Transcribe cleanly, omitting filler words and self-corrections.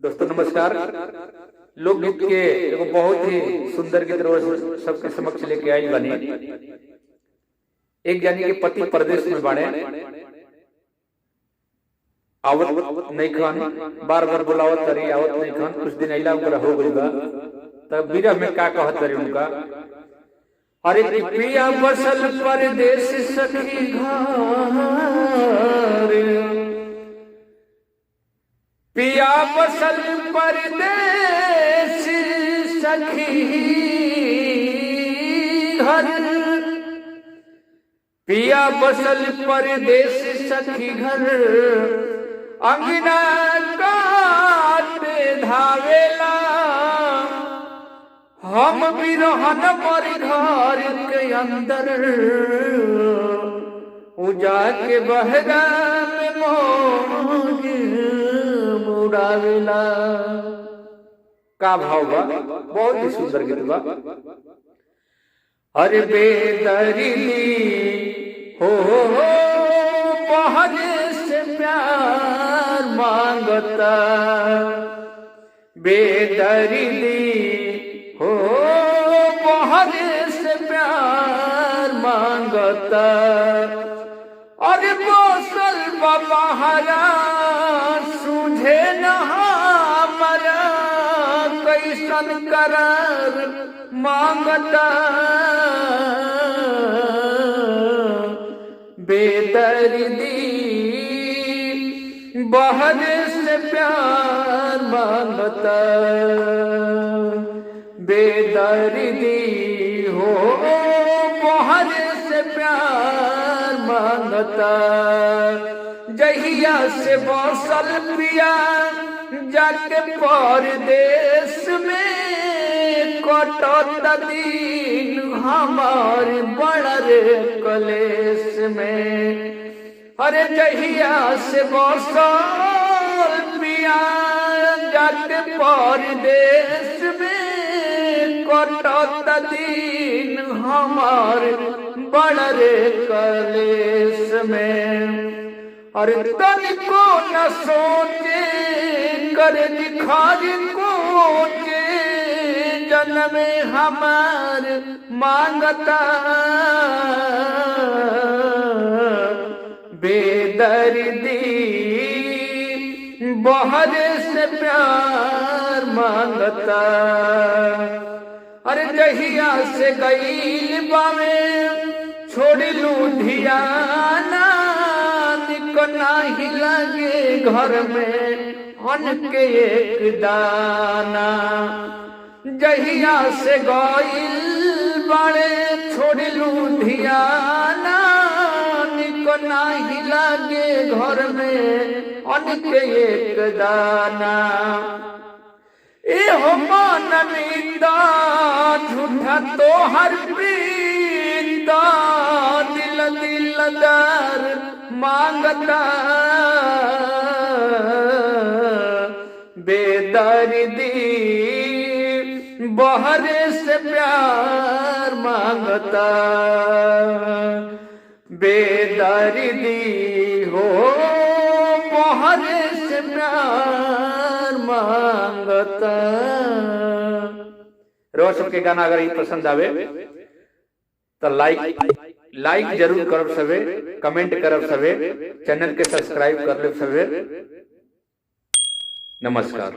दोस्तों नमस्कार। लोकगीत के एगो बहुत ही सुंदर गीत रोज सबके समक्ष लेके आई बनी। एक जानी के पति प्रदेश में बाड़े, आवत नहीं खान, बार बार बुलावत तरी, आवत नहीं खान। कुछ दिन अइला उनका हो गइल बा, तब बीरा में का कहत तरी उनका, अरे कि पिया बसल परदेश सखी घर, पिया बसल परदेश सखी घर, पिया बसल परदेश सखी घर, अंगना काट धावेला, हम बिरहन पर घर के अंदर, उजा के बहरा में मौज उड़ावेला। का भाव बा, बहुत ही सुंदर गीत बा। अरे बेदरिली हो बहरे से प्यार मांगता, बेदरिली हो बहरे से प्यार मांगता, अरे बसल बबहरा सूझे न हमारा, कैसन करार मांगता, बेदर्दी बहरे से प्यार मांगता, बेदर्दी हो बहरे से प्यार मांगता। जहिया से बसल पिया जाके परदेश में, कटत दिन हमार बड़े कलेश में। अरे जहिया से बसल पिया जाके परदेश में, कटत दिन हमार बड़े कलेश में। अरे तनिको न सोचे कर दिखार कोचे, जन्म हमार मांगता, बेदर्दी बहरे से प्यार मांगता। अरे जहिया से गईल बावे छोड़ लुधियाना, नहीं लगे घर में अन्न के एक दाना। जहिया से गईल बाड़े छोड़ लुधियाना, नहीं लगे घर में अन्न के एक दाना। ए हो माननीता झूठा तो हर पीता, दिल दिलदार मांगता, बेदर्दी बहरे से प्यार मांगता, बेदर्दी हो बहरे से प्यार मांगता। रोज सबके गाना अगर ये पसंद आवे तो लाइक जरूर करब सवे, कमेंट करब सवे, चैनल के सब्सक्राइब कर ले सवे। नमस्कार।